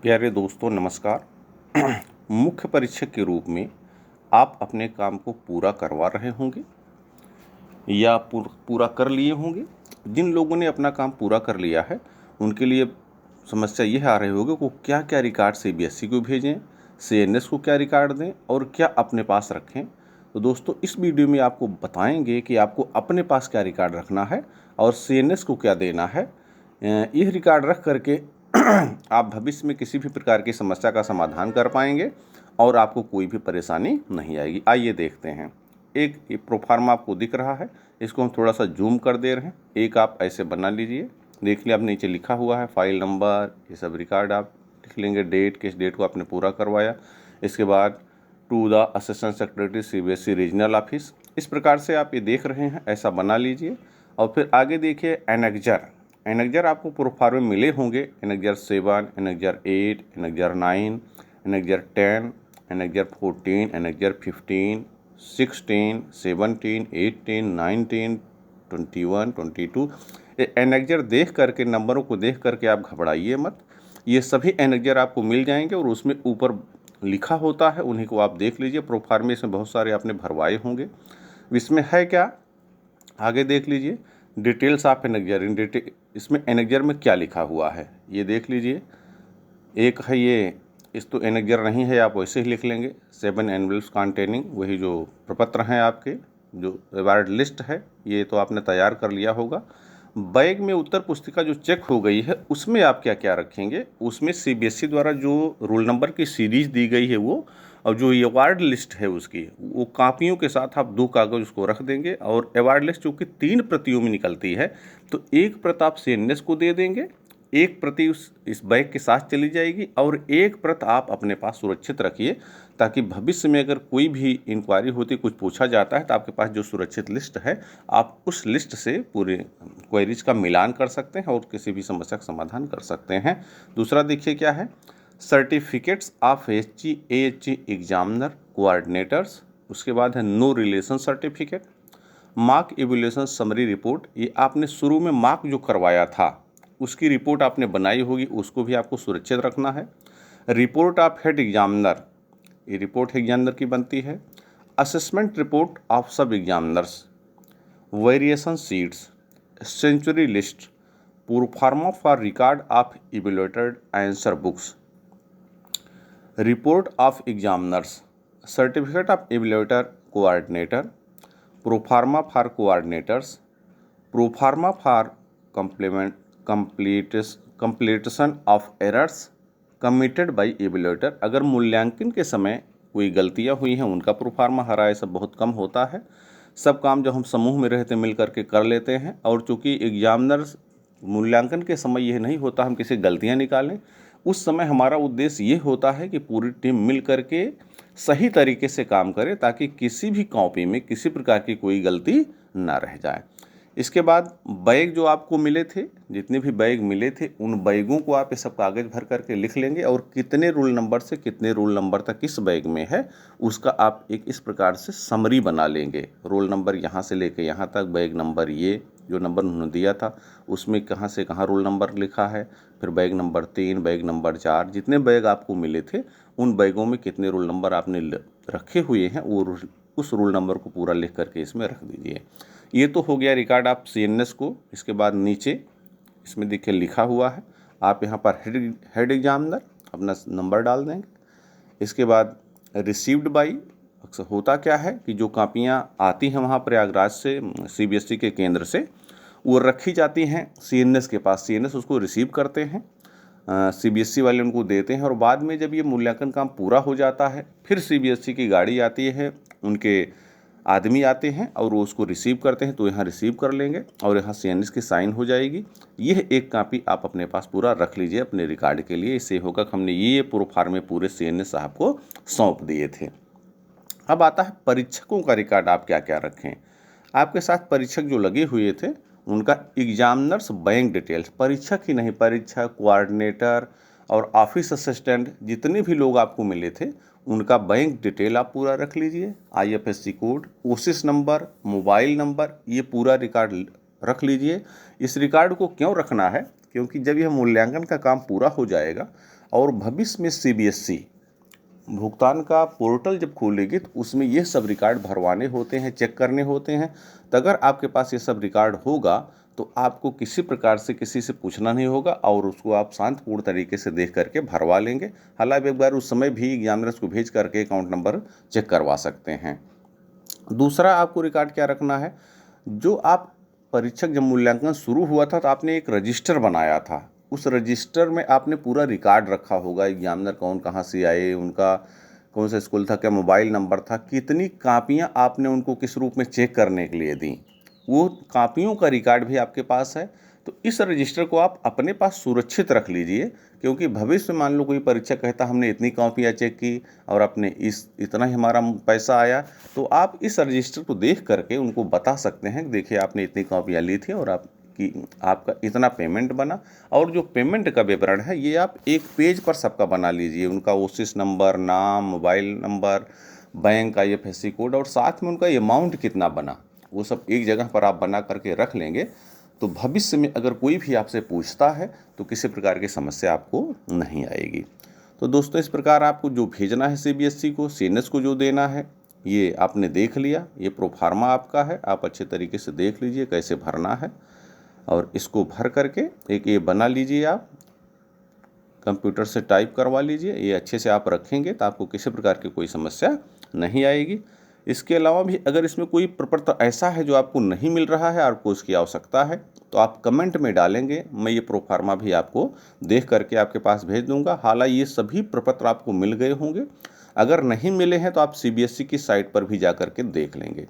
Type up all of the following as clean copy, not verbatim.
प्यारे दोस्तों नमस्कार। मुख्य परीक्षक के रूप में आप अपने काम को पूरा करवा रहे होंगे या पूरा कर लिए होंगे। जिन लोगों ने अपना काम पूरा कर लिया है उनके लिए समस्या यह आ रही होगी कि क्या क्या रिकॉर्ड सीबीएसई को भेजें, सीएनएस को क्या रिकॉर्ड दें और क्या अपने पास रखें। तो दोस्तों इस वीडियो में आपको बताएंगे कि आपको अपने पास क्या रिकॉर्ड रखना है और सीएनएस को क्या देना है। यह रिकॉर्ड रख करके आप भविष्य में किसी भी प्रकार की समस्या का समाधान कर पाएंगे और आपको कोई भी परेशानी नहीं आएगी। आइए देखते हैं। एक प्रोफार्मा आपको दिख रहा है, इसको हम थोड़ा सा जूम कर दे रहे हैं। एक आप ऐसे बना लीजिए, देख लिया, आप नीचे लिखा हुआ है फाइल नंबर, ये सब रिकॉर्ड आप लिख लेंगे, डेट, किस डेट को आपने पूरा करवाया। इसके बाद to the assistant secretary CBSE regional office, इस प्रकार से आप ये देख रहे हैं, ऐसा बना लीजिए। और फिर आगे देखिए एनेक्जर आपको प्रोफार्म में मिले होंगे। Annexure 7, annexure 8, annexure 9, annexure 10, annexure 14, annexure 15, 16, 17, 18, 19, 21, 22। Annexure देख करके, नंबरों को देख करके आप घबराइए मत। ये सभी एनेक्जर आपको मिल जाएंगे और उसमें ऊपर लिखा होता है, उन्हीं को आप देख लीजिए। प्रोफार्म में इसमें बहुत सारे आपने भरवाए होंगे। इसमें है क्या, आगे देख लीजिए, डिटेल्स ऑफ एनेक्जर। इन इसमें एनेक्जर में क्या लिखा हुआ है ये देख लीजिए। एक है ये, इस तो एनेक्जर नहीं है, आप वैसे ही लिख लेंगे। 7 एनवल्स कंटेनिंग, वही जो प्रपत्र हैं आपके, जो अवार्ड लिस्ट है, ये तो आपने तैयार कर लिया होगा। बैग में उत्तर पुस्तिका जो चेक हो गई है उसमें आप क्या क्या रखेंगे, उसमें सीबीएसई द्वारा जो रोल नंबर की सीरीज दी गई है वो, और जो अवार्ड लिस्ट है उसकी, वो कापियों के साथ आप 2 कागज़ उसको रख देंगे। और अवार्ड लिस्ट चूँकि 3 प्रतियों में निकलती है तो एक प्रत आप सीएनएस को दे देंगे, एक प्रति इस बैग के साथ चली जाएगी और एक प्रत आप अपने पास सुरक्षित रखिए, ताकि भविष्य में अगर कोई भी इंक्वायरी होती, कुछ पूछा जाता है, तो आपके पास जो सुरक्षित लिस्ट है आप उस लिस्ट से पूरे क्वेरीज का मिलान कर सकते हैं और किसी भी समस्या का समाधान कर सकते हैं। दूसरा देखिए क्या है, certificates of AHG examiner coordinators. उसके बाद है no relation certificate, mark evaluation summary report. ये आपने शुरू में मार्क जो करवाया था उसकी रिपोर्ट आपने बनाई होगी, उसको भी आपको सुरक्षित रखना है। रिपोर्ट ऑफ हेड एग्जामिनर, ये रिपोर्ट एग्जामिनर की बनती है। Assessment report of sub examiners, variation sheets, century list, proforma for record of evaluated answer books, report of examiners, certificate of evaluator coordinator, proforma for coordinators, proforma for completion of errors committed by evaluator. अगर मूल्यांकन के समय कोई गलतियां हुई हैं उनका proforma हरा है, सब बहुत कम होता है। सब काम जब हम समूह में रहते मिल करके कर लेते हैं, और चूँकि एग्जामिनर्स मूल्यांकन के समय यह नहीं होता हम किसी गलतियां निकालें, उस समय हमारा उद्देश्य ये होता है कि पूरी टीम मिल करके सही तरीके से काम करे, ताकि किसी भी कॉपी में किसी प्रकार की कोई गलती ना रह जाए। इसके बाद बैग जो आपको मिले थे, जितने भी बैग मिले थे, उन बैगों को आप ये सब कागज़ भर करके लिख लेंगे और कितने रोल नंबर से कितने रोल नंबर तक किस बैग में है उसका आप एक इस प्रकार से समरी बना लेंगे। रोल नंबर यहाँ से लेके यहाँ तक, बैग नंबर ये जो नंबर उन्होंने दिया था उसमें कहाँ से कहाँ रोल नंबर लिखा है, फिर बैग नंबर 3, बैग नंबर 4, जितने बैग आपको मिले थे उन बैगों में कितने रोल नंबर आपने रखे हुए हैं वो उस रोल नंबर को पूरा लिख करके इसमें रख दीजिए। ये तो हो गया रिकॉर्ड आप सीएनएस को। इसके बाद नीचे इसमें देखिए लिखा हुआ है, आप यहाँ पर हेड एग्जामिनर अपना नंबर डाल देंगे। इसके बाद रिसीव्ड बाई, अक्सर होता क्या है कि जो कापियाँ आती हैं वहाँ प्रयागराज से सीबीएसई के केंद्र से, वो रखी जाती हैं सीएनएस के पास, सीएनएस उसको रिसीव करते हैं, सीबीएसई वाले उनको देते हैं, और बाद में जब ये मूल्यांकन काम पूरा हो जाता है फिर सीबीएसई की गाड़ी आती है, उनके आदमी आते हैं और वो उसको रिसीव करते हैं। तो यहाँ रिसीव कर लेंगे और यहाँ सीएनएस की साइन हो जाएगी। यह एक कापी आप अपने पास पूरा रख लीजिए अपने रिकॉर्ड के लिए। इससे होगा कि हमने ये प्रोफार्म में पूरे सीएनएस साहब को सौंप दिए थे। अब आता है परीक्षकों का रिकॉर्ड आप क्या क्या रखें। आपके साथ परीक्षक जो लगे हुए थे उनका एग्जामिनर्स बैंक डिटेल्स, परीक्षक ही नहीं, परीक्षक, कोऑर्डिनेटर और ऑफिस असिस्टेंट, जितने भी लोग आपको मिले थे उनका बैंक डिटेल आप पूरा रख लीजिए। IFSC code, Oasis number, mobile number, ये पूरा रिकॉर्ड रख लीजिए। इस रिकॉर्ड को क्यों रखना है, क्योंकि जब यह मूल्यांकन का काम पूरा हो जाएगा और भविष्य में सीबीएसई भुगतान का पोर्टल जब खोलेगी तो उसमें ये सब रिकॉर्ड भरवाने होते हैं, चेक करने होते हैं। तो अगर आपके पास ये सब रिकॉर्ड होगा तो आपको किसी प्रकार से किसी से पूछना नहीं होगा और उसको आप शांतिपूर्ण तरीके से देख करके भरवा लेंगे। हालांकि एक बार उस समय भी एग्जामिनर्स को भेज करके अकाउंट नंबर चेक करवा सकते हैं। दूसरा आपको रिकॉर्ड क्या रखना है, जो आप परीक्षक जब मूल्यांकन शुरू हुआ था तो आपने एक रजिस्टर बनाया था, उस रजिस्टर में आपने पूरा रिकॉर्ड रखा होगा, एग्जामिनर कौन कहाँ से आए, उनका कौन सा स्कूल था, क्या मोबाइल नंबर था, कितनी कापियाँ आपने उनको किस रूप में चेक करने के लिए दी, वो कापियों का रिकॉर्ड भी आपके पास है। तो इस रजिस्टर को आप अपने पास सुरक्षित रख लीजिए, क्योंकि भविष्य में मान लो कोई परीक्षक कहता हमने इतनी कॉपियाँ चेक की और अपने इतना ही हमारा पैसा आया, तो आप इस रजिस्टर को देख करके उनको बता सकते हैं कि देखिए आपने इतनी कॉपियाँ ली थी और आपका इतना पेमेंट बना। और जो पेमेंट का विवरण है ये आप एक पेज पर सबका बना लीजिए, उनका ओसिस नंबर, नाम, मोबाइल नंबर, बैंक का IFSC कोड और साथ में उनका अमाउंट कितना बना, वो सब एक जगह पर आप बना करके रख लेंगे। तो भविष्य में अगर कोई भी आपसे पूछता है तो किसी प्रकार की समस्या आपको नहीं आएगी। तो दोस्तों इस प्रकार आपको जो भेजना है CBSE को, CNS को जो देना है ये आपने देख लिया, ये प्रोफार्मा आपका है, आप अच्छे तरीके से देख लीजिए कैसे भरना है और इसको भर करके एक ये बना लीजिए, आप कंप्यूटर से टाइप करवा लीजिए, ये अच्छे से आप रखेंगे तो आपको किसी प्रकार की कोई समस्या नहीं आएगी। इसके अलावा भी अगर इसमें कोई प्रपत्र ऐसा है जो आपको नहीं मिल रहा है, आपको उसकी आवश्यकता है, तो आप कमेंट में डालेंगे, मैं ये प्रोफार्मा भी आपको देख करके आपके पास भेज दूंगा। हालांकि ये सभी प्रपत्र आपको मिल गए होंगे, अगर नहीं मिले हैं तो आप CBSE की साइट पर भी जा करके देख लेंगे।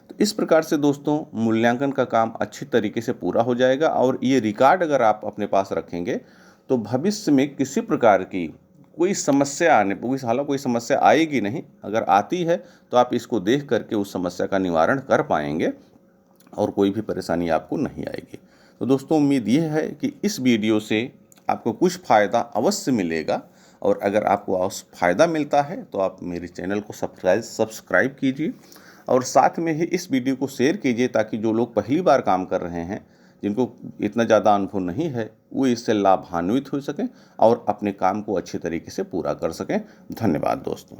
तो इस प्रकार से दोस्तों मूल्यांकन का काम अच्छी तरीके से पूरा हो जाएगा और ये रिकॉर्ड अगर आप अपने पास रखेंगे तो भविष्य में किसी प्रकार की कोई समस्या आने पर, हालांकि कोई समस्या आएगी नहीं, अगर आती है तो आप इसको देख करके उस समस्या का निवारण कर पाएंगे और कोई भी परेशानी आपको नहीं आएगी। तो दोस्तों उम्मीद ये है कि इस वीडियो से आपको कुछ फ़ायदा अवश्य मिलेगा और अगर आपको फ़ायदा मिलता है तो आप मेरे चैनल को सब्सक्राइब कीजिए और साथ में ही इस वीडियो को शेयर कीजिए ताकि जो लोग पहली बार काम कर रहे हैं, जिनको इतना ज़्यादा अनुभव नहीं है, वो इससे लाभान्वित हो सकें और अपने काम को अच्छे तरीके से पूरा कर सकें। धन्यवाद दोस्तों।